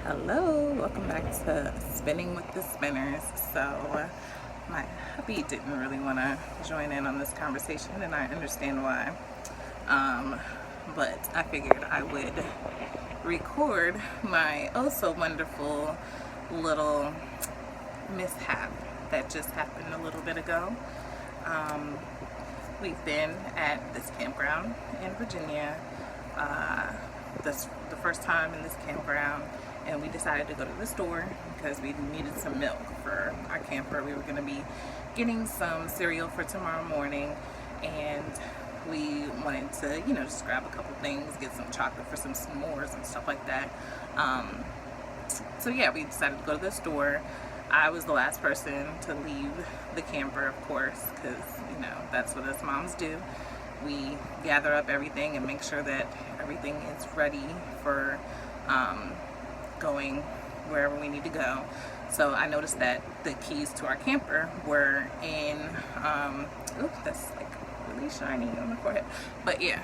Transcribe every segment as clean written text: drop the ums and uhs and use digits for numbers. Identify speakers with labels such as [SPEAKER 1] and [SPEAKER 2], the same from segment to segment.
[SPEAKER 1] Hello, welcome back to Spinning with the Spinners. So, my hubby didn't really want to join in on this conversation, and I understand why. But I figured I would record my oh so wonderful little mishap that just happened a little bit ago. We've been at this campground in Virginia. This the first time in this campground, and we decided to go to the store because we needed some milk for our camper. We were going to be getting some cereal for tomorrow morning, and we wanted to, just grab a couple things, get some chocolate for some s'mores and stuff like that. So yeah, we decided to go to the store. I was the last person to leave the camper, of course, because that's what us moms do. We gather up everything and make sure that everything is ready for going wherever we need to go. So I noticed that the keys to our camper were in, oops, that's like really shiny on the forehead. But yeah,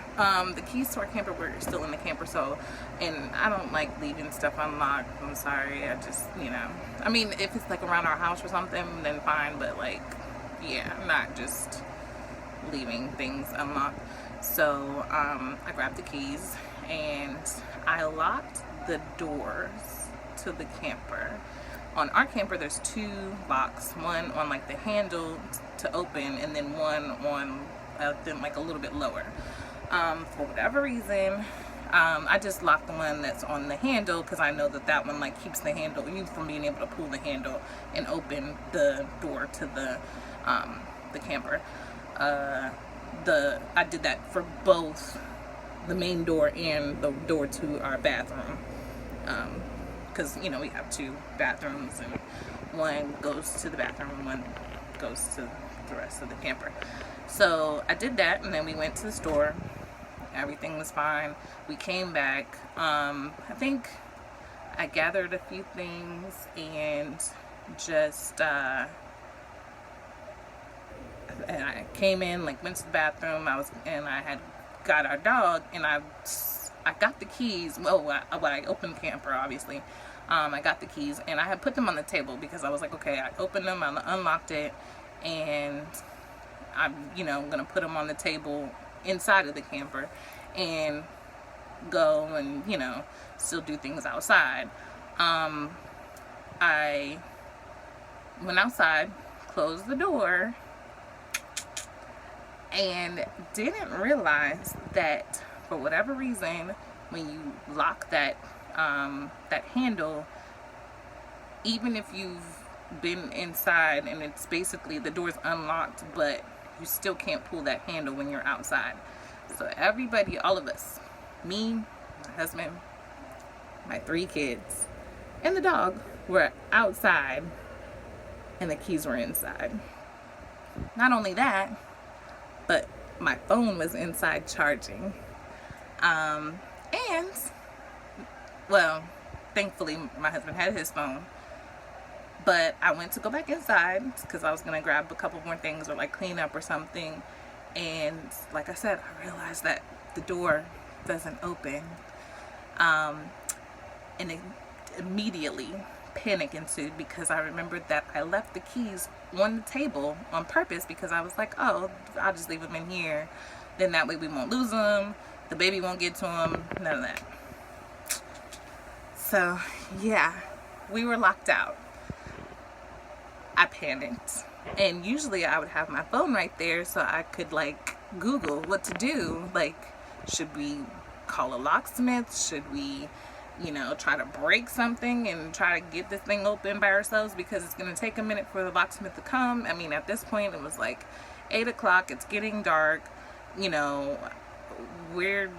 [SPEAKER 1] the keys to our camper were still in the camper. So, and I don't like leaving stuff unlocked. I'm sorry. I just, I mean, if it's like around our house or something, then fine. But like, yeah, I'm not just leaving things unlocked. So I grabbed the keys and I locked the doors to the camper. On our camper there's two locks, one on like the handle to open, and then one on then like a little bit lower. For whatever reason, I just locked the one that's on the handle because I know that one like keeps the handle, you from being able to pull the handle and open the door to the camper. I did that for both the main door and the door to our bathroom, because we have two bathrooms, and one goes to the bathroom and one goes to the rest of the camper. So I did that, and then we went to the store. Everything was fine. We came back. I think I gathered a few things and just and I came in, like went to the bathroom. I had got our dog, and I got the keys. Well, I opened the camper, obviously. I got the keys, and I had put them on the table because I was like, okay, I opened them, I unlocked it, and I'm gonna put them on the table inside of the camper and go and still do things outside. I went outside, closed the door, and didn't realize that for whatever reason, when you lock that handle, even if you've been inside and it's basically the door's unlocked, but you still can't pull that handle when you're outside. So everybody, all of us, me, my husband, my 3 kids, and the dog were outside, and the keys were inside. Not only that, but my phone was inside charging. And, well, thankfully my husband had his phone. But I went to go back inside because I was going to grab a couple more things or like clean up or something. And like I said, I realized that the door doesn't open. And it immediately panic ensued because I remembered that I left the keys on the table on purpose because I was like, oh, I'll just leave them in here, then that way we won't lose them, the baby won't get to them, none of that. So yeah, we were locked out. I panicked, and usually I would have my phone right there so I could like Google what to do, like should we call a locksmith, should we try to break something and try to get this thing open by ourselves, because it's going to take a minute for the locksmith to come. I mean, at this point it was like 8 o'clock, it's getting dark, we're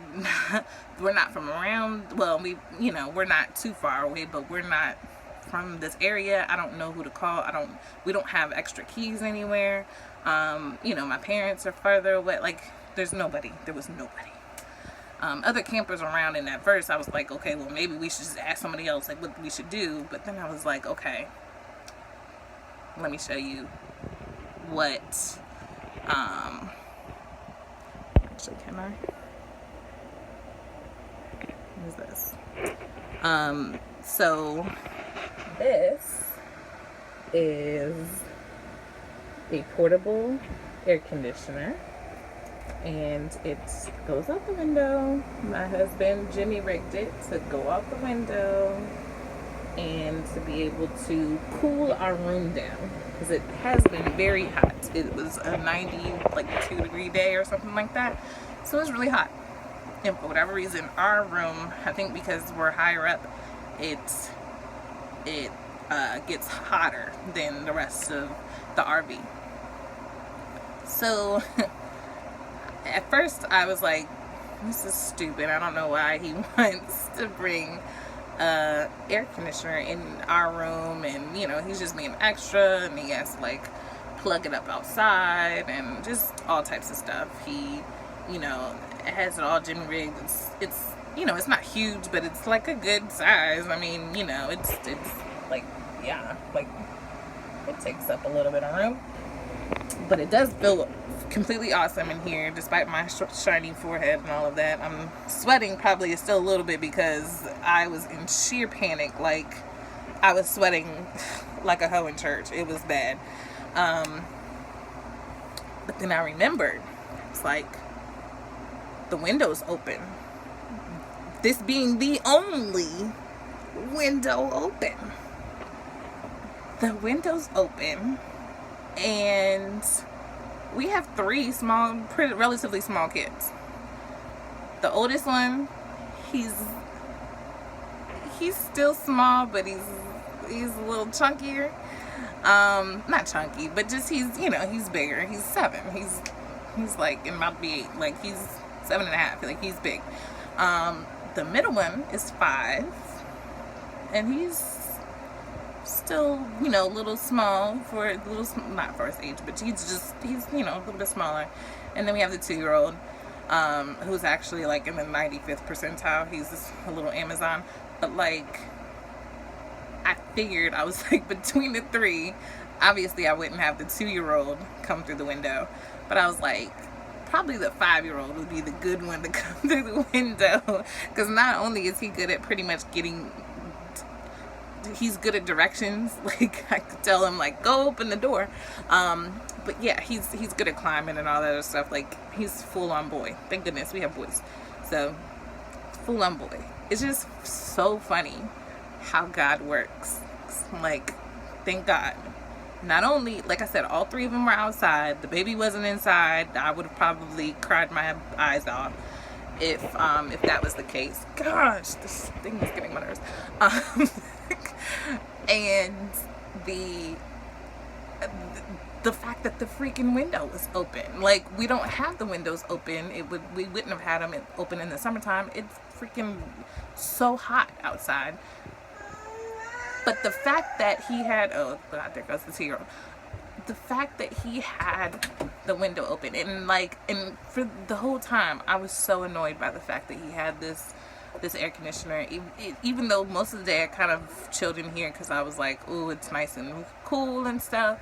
[SPEAKER 1] not from around, well, we're not too far away, but we're not from this area. I don't know who to call. We don't have extra keys anywhere. My parents are further away. Like, there was nobody. Other campers around, in that verse I was like, okay, well maybe we should just ask somebody else like what we should do. But then I was like, okay, let me show you what actually, can I? What is this? So this is a portable air conditioner, and it goes out the window. My husband Jimmy rigged it to go out the window and to be able to cool our room down, because it has been very hot. It was a 92-degree day or something like that, so it was really hot. And for whatever reason, our room, I think because we're higher up, it gets hotter than the rest of the RV. So at first I was like, this is stupid. I don't know why he wants to bring air conditioner in our room, and you know, he's just being extra, and he has to like plug it up outside and just all types of stuff. He, you know, has it all Jimmy rigged. It's you know, it's not huge, but it's like a good size. I mean, you know, it's like, yeah, like it takes up a little bit of room, but it does feel completely awesome in here despite my shiny forehead and all of that. I'm sweating probably still a little bit because I was in sheer panic. Like, I was sweating like a hoe in church. It was bad. But then I remembered, it's like, the window's open. This being the only window open. The window's open, and we have 3 relatively small kids. The oldest one, he's still small, but he's a little chunkier. Not chunky, but just he's bigger. He's 7. He's like about to be 8. Like, he's 7.5. Like, he's big. The middle one is 5, and he's still, you know, a little small for not for his age, but he's you know, a little bit smaller. And then we have the 2-year-old, who's actually like in the 95th percentile. He's just a little Amazon. But like, I figured, I was like, between the 3, obviously I wouldn't have the 2-year-old come through the window, but I was like, probably the 5-year-old would be the good one to come through the window, because not only is he good at pretty much he's good at directions. Like, I could tell him, like, go open the door. But yeah, he's good at climbing and all that other stuff. Like, he's full-on boy. Thank goodness we have boys. So, full-on boy. It's just so funny how God works. Like, thank God. Not only, like I said, all 3 of them were outside. The baby wasn't inside. I would have probably cried my eyes off if that was the case. Gosh, this thing is getting my nerves. And the fact that the freaking window was open. Like, we don't have the windows open. We wouldn't have had them open in the summertime. It's freaking so hot outside. But the fact that he had, oh God, there goes the 2-year-old. The fact that he had the window open, and for the whole time, I was so annoyed by the fact that he had this air conditioner. Even though most of the day I kind of chilled in here because I was like, ooh, it's nice and cool and stuff.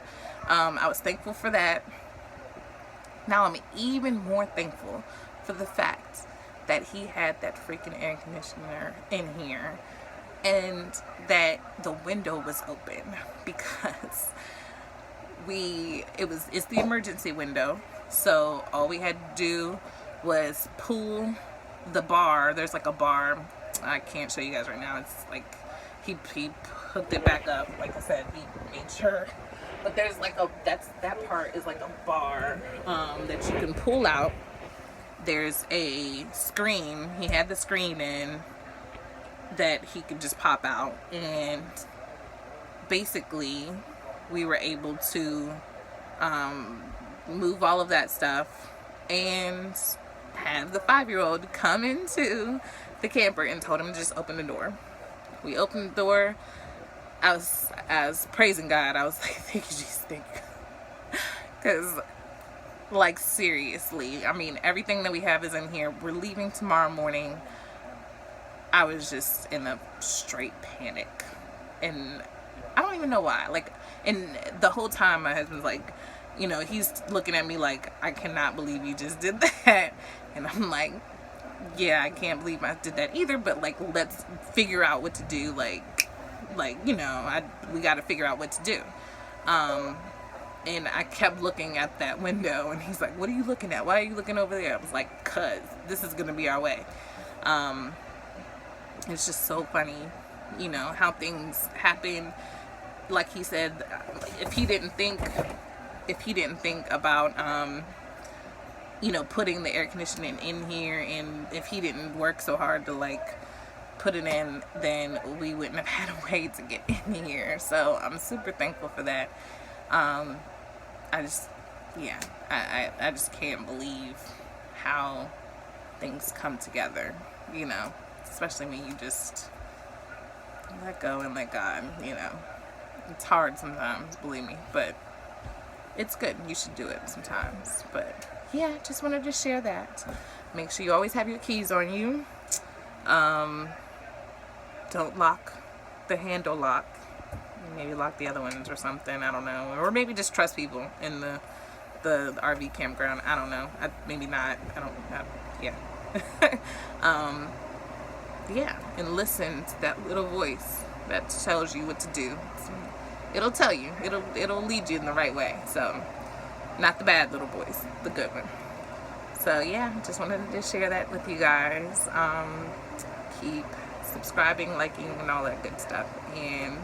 [SPEAKER 1] I was thankful for that. Now I'm even more thankful for the fact that he had that freaking air conditioner in here, and that the window was open, because it's the emergency window. So all we had to do was pull the bar. There's like a bar. I can't show you guys right now. It's like he hooked it back up. Like I said, he made sure. But there's like that part is like a bar that you can pull out. There's a screen. He had the screen in that he could just pop out, and basically we were able to move all of that stuff and have the 5-year-old come into the camper, and told him to just open the door. We opened the door. I was praising God. I was like, thank you, Jesus, thank you. Because, like, seriously, I mean, everything that we have is in here. We're leaving tomorrow morning. I was just in a straight panic, and I don't even know why. Like, and the whole time my husband's like, you know, he's looking at me like, I cannot believe you just did that. And I'm like, yeah, I can't believe I did that either, but like, let's figure out what to do. Like, you know, we got to figure out what to do. And I kept looking at that window, and he's like, what are you looking at? Why are you looking over there? I was like, cuz this is going to be our way. It's just so funny, you know, how things happen. Like he said, if he didn't think about, you know, putting the air conditioning in here, and if he didn't work so hard to like put it in, then we wouldn't have had a way to get in here. So I'm super thankful for that. I just, yeah, I just can't believe how things come together, you know, especially when you just let go and let God, you know. It's hard sometimes, believe me, but it's good. You should do it sometimes. But yeah, just wanted to share that. Make sure you always have your keys on you. Don't lock the handle lock. Maybe lock the other ones or something. I don't know. Or maybe just trust people in the RV campground. I don't know. Maybe not. Yeah. Yeah. And listen to that little voice that tells you what to do. It'll tell you. It'll lead you in the right way. So, not the bad little voice, the good one. So yeah, just wanted to share that with you guys. Keep subscribing, liking, and all that good stuff. And